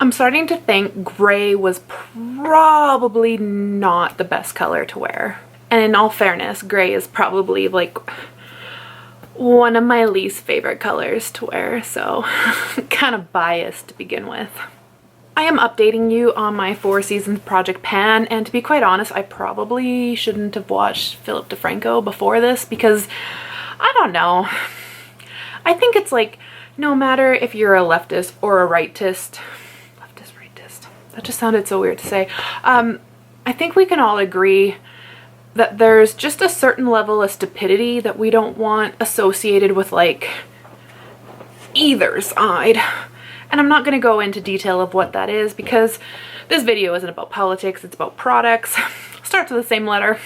I'm starting to think gray was probably not the best color to wear. And in all fairness, gray is probably like one of my least favorite colors to wear, so kind of biased to begin with. I am updating you on my Four Seasons project pan, and to be quite honest, I probably shouldn't have watched Philip DeFranco before this because I don't know. I think it's like no matter if you're a leftist or a rightist, that just sounded so weird to say. I think we can all agree that there's just a certain level of stupidity that we don't want associated with like either side. And I'm not going to go into detail of what that is because this video isn't about politics, it's about products. Starts with the same letter.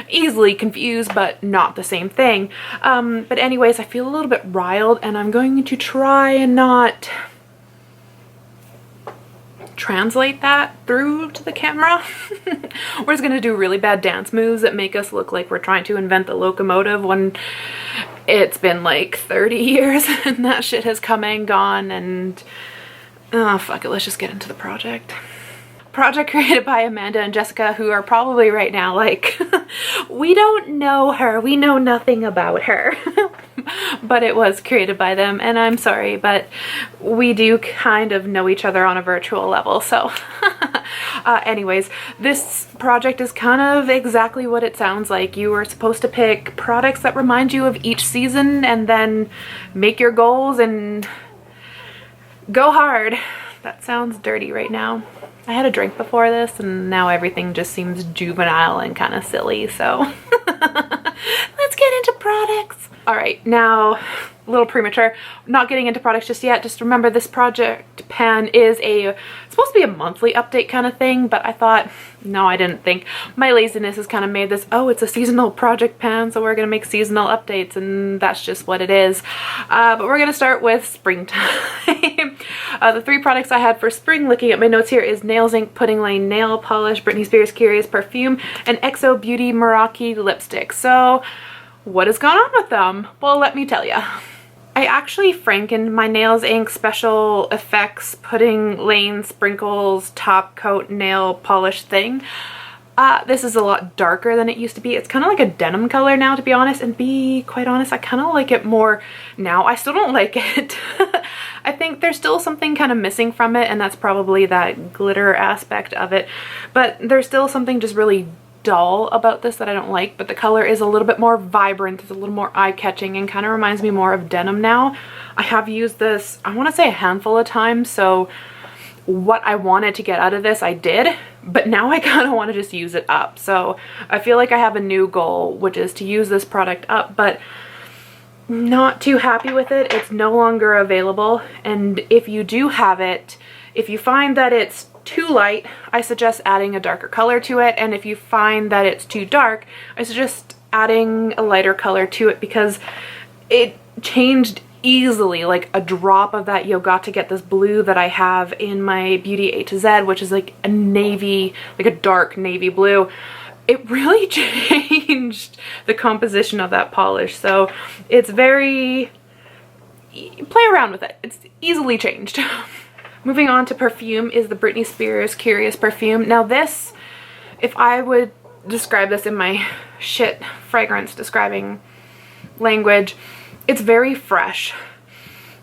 Easily confused, but not the same thing. But anyways, I feel a little bit riled and I'm going to try and not translate that through to the camera. We're just gonna do really bad dance moves that make us look like we're trying to invent the locomotive when it's been like 30 years and that shit has come and gone. And oh fuck it, let's just get into the project. Project created by Amanda and Jessica, who are probably right now like we don't know her, we know nothing about her. But it was created by them, and I'm sorry, but we do kind of know each other on a virtual level, so anyways, this project is kind of exactly what it sounds like. You are supposed to pick products that remind you of each season and then make your goals and go hard. That sounds dirty right now. I had a drink before this and now everything just seems juvenile and kind of silly, so let's get into products. All right, now a little premature, not getting into products just yet. Just remember this project pan is supposed to be a monthly update kind of thing, but I thought, no, I didn't think. My laziness has kind of made this, oh, it's a seasonal project pan, so we're gonna make seasonal updates, and that's just what it is. But we're gonna start with springtime. The three products I had for spring, looking at my notes here, is Nails Inc Pudding Lane Nail Polish, Britney Spears Curious Perfume, and XO Beauty Meraki Lipstick. So what has gone on with them? Well, let me tell you. I actually frankened my Nails Inc Special Effects Pudding Lane Sprinkles Top Coat Nail Polish thing. This is a lot darker than it used to be. It's kind of like a denim color now, to be honest, and be quite honest, I kind of like it more now. I still don't like it. I think there's still something kind of missing from it, and that's probably that glitter aspect of it, but there's still something just really dull about this that I don't like. But the color is a little bit more vibrant, it's a little more eye-catching, and kind of reminds me more of denim now. I have used this, I want to say, a handful of times, so what I wanted to get out of this I did, but now I kind of want to just use it up. So I feel like I have a new goal, which is to use this product up, but not too happy with it. It's no longer available, and if you do have it, if you find that it's too light, I suggest adding a darker color to it, and if you find that it's too dark, I suggest adding a lighter color to it, because it changed easily. Like a drop of that, you'll got to get this blue that I have in my Beauty A to Z, which is like a navy, like a dark navy blue. It really changed the composition of that polish, so it's very, play around with it, it's easily changed. Moving on to perfume is the Britney Spears Curious Perfume. Now this, if I would describe this in my shit fragrance describing language, it's very fresh.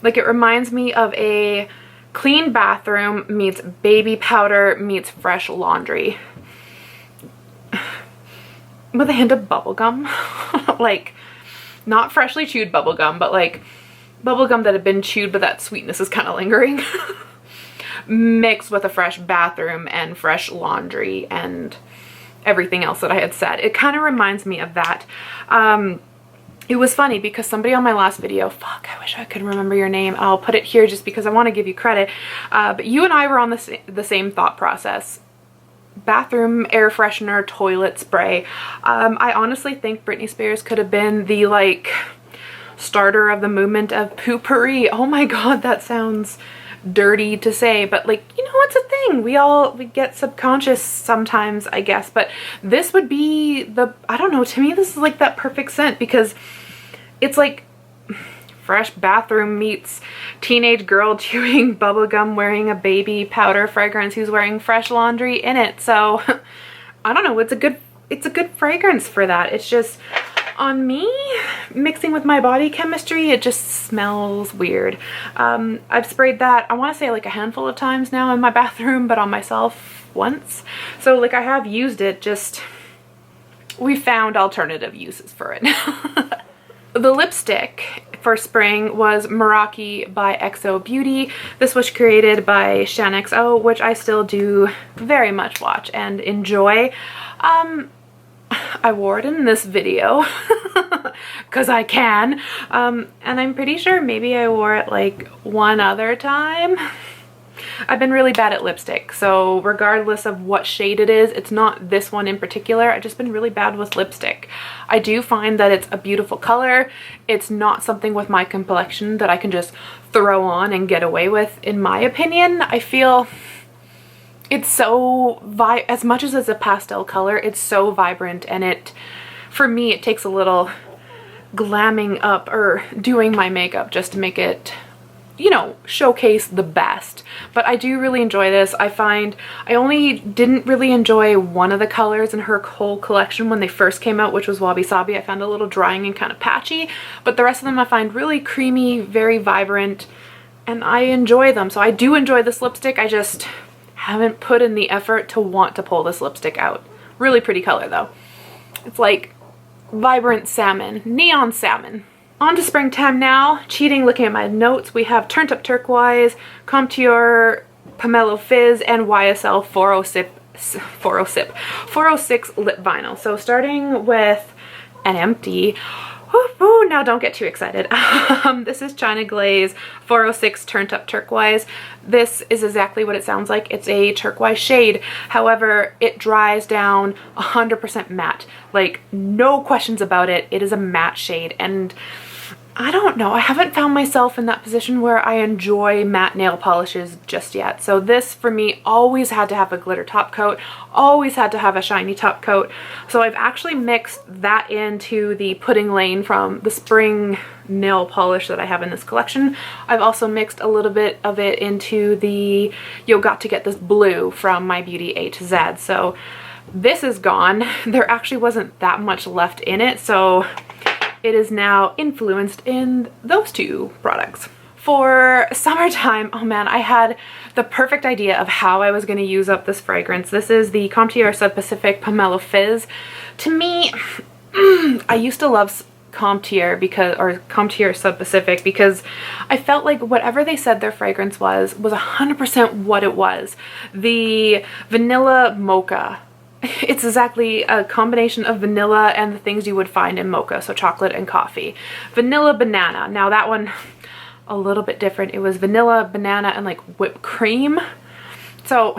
Like, it reminds me of a clean bathroom meets baby powder meets fresh laundry. With a hint of bubblegum. Like, not freshly chewed bubblegum, but like bubblegum that had been chewed but that sweetness is kind of lingering. Mixed with a fresh bathroom and fresh laundry and everything else that I had said. It kind of reminds me of that. It was funny because somebody on my last video, fuck, I wish I could remember your name. I'll put it here just because I want to give you credit. But you and I were on the same thought process. Bathroom air freshener, toilet spray. I honestly think Britney Spears could have been the like starter of the movement of poopery. Oh my god, that sounds dirty to say, but like, you know, it's a thing. We get subconscious sometimes, I guess, but this would be the, I don't know, to me this is like that perfect scent, because it's like fresh bathroom meets teenage girl chewing bubblegum wearing a baby powder fragrance who's wearing fresh laundry in it. So I don't know, it's a good fragrance for that. It's just, on me, mixing with my body chemistry, it just smells weird. I've sprayed that, I want to say like a handful of times now in my bathroom, but on myself once. So like I have used it, just we found alternative uses for it. The lipstick for spring was Meraki by XO Beauty. This was created by ShanXO, which I still do very much watch and enjoy. I wore it in this video because I can, and I'm pretty sure maybe I wore it like one other time. I've been really bad at lipstick, so regardless of what shade it is, it's not this one in particular. I've just been really bad with lipstick. I do find that it's a beautiful color. It's not something with my complexion that I can just throw on and get away with, in my opinion. I feel it's so, as much as it's a pastel color, it's so vibrant, and it, for me, it takes a little glamming up or doing my makeup just to make it, you know, showcase the best. But I do really enjoy this. I find I only didn't really enjoy one of the colors in her whole collection when they first came out, which was Wabi Sabi. I found it a little drying and kind of patchy, but the rest of them I find really creamy, very vibrant, and I enjoy them. So I do enjoy this lipstick. I just haven't put in the effort to want to pull this lipstick out. Really pretty color though. It's like vibrant salmon, neon salmon. On to springtime now. Cheating, looking at my notes, we have Turned Up Turquoise, Comptior, Pomelo Fizz, and YSL 406 lip vinyl. So starting with an empty. Ooh, now don't get too excited. This is China Glaze 406 Turned Up Turquoise. This is exactly what it sounds like. It's a turquoise shade. However, it dries down 100% matte. Like, no questions about it. It is a matte shade, and I don't know, I haven't found myself in that position where I enjoy matte nail polishes just yet. So this for me always had to have a glitter top coat, always had to have a shiny top coat. So I've actually mixed that into the Pudding Lane from the spring nail polish that I have in this collection. I've also mixed a little bit of it into the You Got to Get This Blue from My Beauty A to Z. So this is gone. There actually wasn't that much left in it, so it is now influenced in those two products. For summertime, oh man, I had the perfect idea of how I was going to use up this fragrance. This is the Comptior Pacifique Pomelo Fizz. To me, I used to love Comptior Pacifique because I felt like whatever they said their fragrance was 100% what it was. The vanilla mocha. It's exactly a combination of vanilla and the things you would find in mocha, so chocolate and coffee. Vanilla banana. Now that one, a little bit different. It was vanilla, banana, and like whipped cream. So,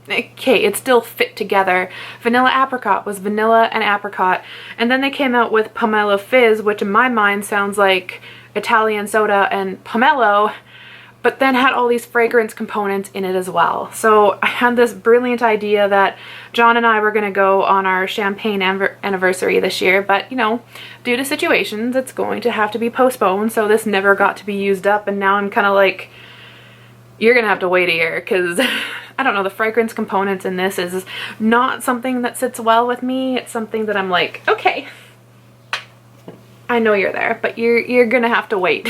okay, it still fit together. Vanilla apricot was vanilla and apricot. And then they came out with Pomelo Fizz, which in my mind sounds like Italian soda and pomelo, but then had all these fragrance components in it as well. So I had this brilliant idea that John and I were gonna go on our champagne anniversary this year, but you know, due to situations, it's going to have to be postponed, so this never got to be used up, and now I'm kind of like, you're gonna have to wait a year, because I don't know, the fragrance components in this is not something that sits well with me. It's something that I'm like, okay, I know you're there, but you're gonna have to wait.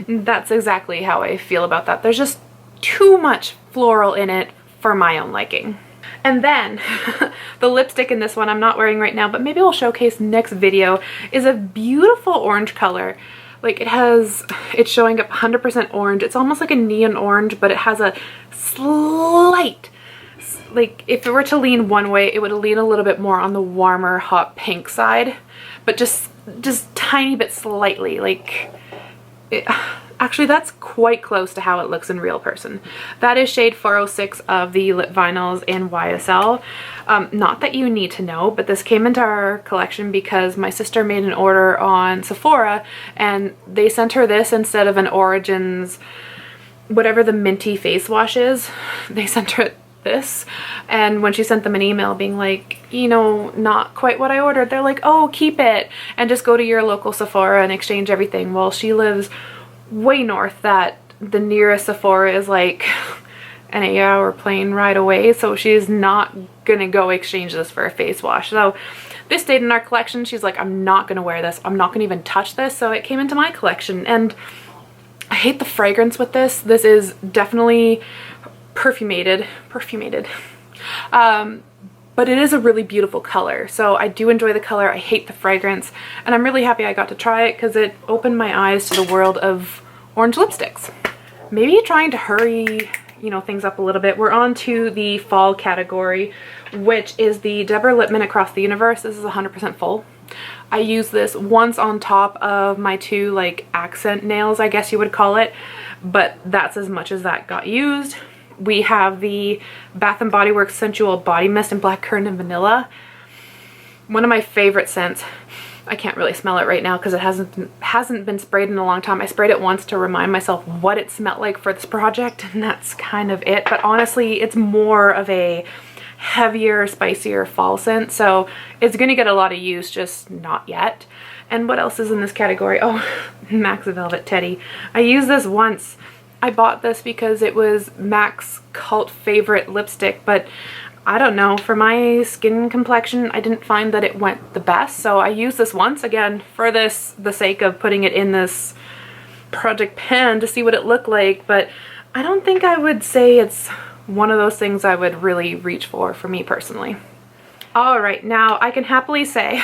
That's exactly how I feel about that. There's just too much floral in it for my own liking. And then the lipstick in this one I'm not wearing right now, but maybe I'll showcase next video, is a beautiful orange color. Like it's showing up 100% orange. It's almost like a neon orange, but it has a slight, like if it were to lean one way, it would lean a little bit more on the warmer hot pink side, but just tiny bit slightly. Like actually that's quite close to how it looks in real person. That is shade 406 of the lip vinyls in YSL. Not that you need to know, but this came into our collection because my sister made an order on Sephora and they sent her this instead of an Origins, whatever the minty face wash is. They sent her this. And when she sent them an email being like, you know, not quite what I ordered, they're like, oh, keep it and just go to your local Sephora and exchange everything. Well, she lives way north, that the nearest Sephora is like an 8-hour plane ride away, so she's not gonna go exchange this for a face wash. So this stayed in our collection. She's like, I'm not gonna wear this, I'm not gonna even touch this, so it came into my collection. And I hate the fragrance with this. This is definitely perfumated, but it is a really beautiful color, so I do enjoy the color. I hate the fragrance, and I'm really happy I got to try it because it opened my eyes to the world of orange lipsticks. Maybe trying to hurry, you know, things up a little bit. We're on to the fall category, which is the Deborah Lippmann Across the Universe. This is 100% full. I used this once on top of my two like accent nails, I guess you would call it, but that's as much as that got used. We have the Bath & Body Works Sensual Body Mist in Black Currant and Vanilla. One of my favorite scents. I can't really smell it right now because it hasn't been sprayed in a long time. I sprayed it once to remind myself what it smelled like for this project, and that's kind of it. But honestly, it's more of a heavier, spicier fall scent, so it's gonna get a lot of use, just not yet. And what else is in this category? Oh, Mac's Velvet Teddy. I used this once. I bought this because it was Mac's cult favorite lipstick, but I don't know, for my skin complexion, I didn't find that it went the best. So I used this once, again, for the sake of putting it in this project pan to see what it looked like, but I don't think I would say it's one of those things I would really reach for me personally. All right, now I can happily say,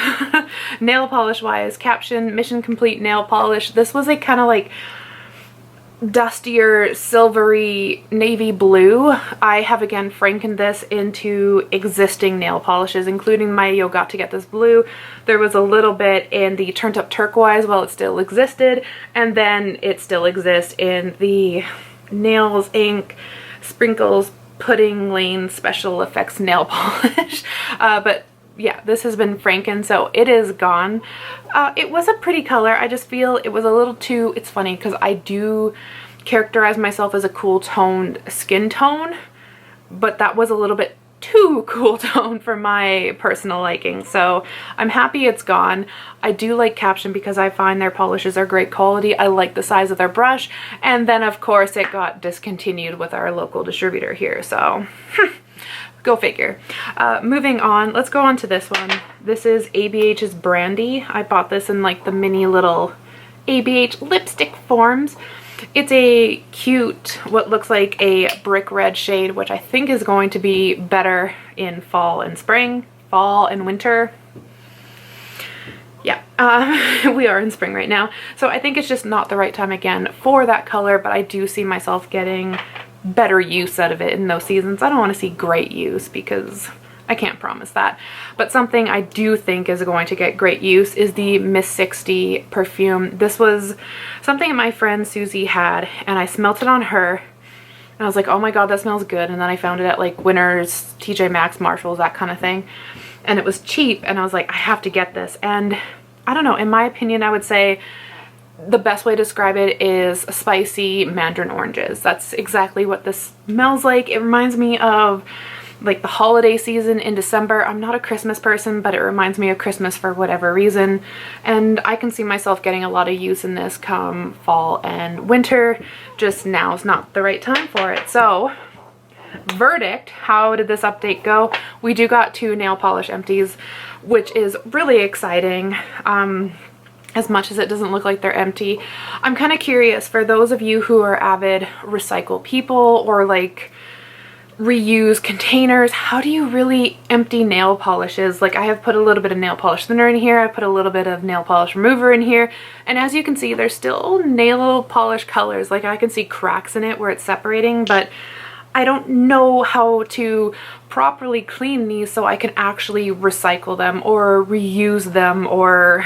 nail polish wise, Caption Mission Complete Nail Polish. This was a kind of like dustier, silvery navy blue. I have again frankened this into existing nail polishes, including my Yo Got to Get This Blue. There was a little bit in the Turned Up Turquoise while it still existed, and then it still exists in the Nails Inc. Sprinkles Pudding Lane Special Effects nail polish. But yeah, this has been franken, so it is gone. It was a pretty color. I just feel it was a little too, it's funny because I do characterize myself as a cool toned skin tone, but that was a little bit too cool tone for my personal liking. So I'm happy it's gone. I do like Caption because I find their polishes are great quality. I like the size of their brush, and then of course it got discontinued with our local distributor here, so go figure. Moving on, let's go on to this one. This is ABH's Brandy. I bought this in like the mini little ABH lipstick forms. It's a cute, what looks like a brick red shade, which I think is going to be better in fall and spring, fall and winter. Yeah, we are in spring right now. So I think it's just not the right time again for that color, but I do see myself getting better use out of it in those seasons. I don't want to see great use because I can't promise that, but something I do think is going to get great use is the Miss 60 perfume. This was something my friend Susie had, and I smelt it on her and I was like, oh my god, that smells good. And then I found it at like Winners, TJ Maxx, Marshalls, that kind of thing, and it was cheap, and I was like, I have to get this. And I don't know, in my opinion, I would say the best way to describe it is spicy mandarin oranges. That's exactly what this smells like. It reminds me of like the holiday season in December. I'm not a Christmas person, but it reminds me of Christmas for whatever reason, and I can see myself getting a lot of use in this come fall and winter. Just now is not the right time for it. So verdict, how did this update go? We do got 2 nail polish empties, which is really exciting. As much as it doesn't look like they're empty. I'm kind of curious, for those of you who are avid recycle people or like reuse containers, how do you really empty nail polishes? Like, I have put a little bit of nail polish thinner in here, I put a little bit of nail polish remover in here, and as you can see, there's still nail polish colors. Like, I can see cracks in it where it's separating, but I don't know how to properly clean these so I can actually recycle them or reuse them, or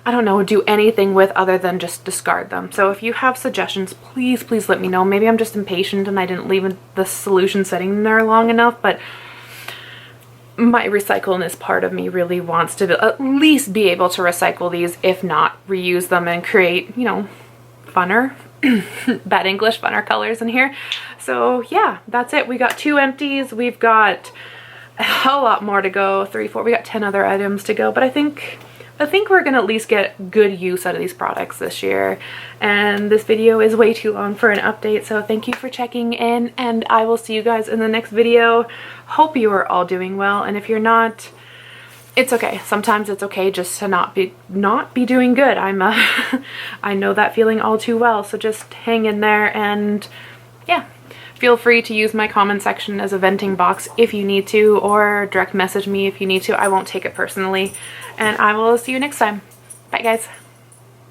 I don't know, do anything with other than just discard them. So if you have suggestions, please let me know. Maybe I'm just impatient and I didn't leave the solution sitting there long enough, but my recycleness part of me really wants to at least be able to recycle these, if not reuse them and create, you know, funner bad English, fun our colors in here. So yeah, that's it. We got 2 empties. We've got a hell lot more to go. 3, 4, we got 10 other items to go, but I think we're gonna at least get good use out of these products this year. And this video is way too long for an update, so thank you for checking in, and I will see you guys in the next video. Hope you are all doing well, and if you're not, it's okay. Sometimes it's okay just to not be doing good. I know that feeling all too well, so just hang in there, and yeah, feel free to use my comment section as a venting box if you need to, or direct message me if you need to. I won't take it personally, and I will see you next time. Bye guys.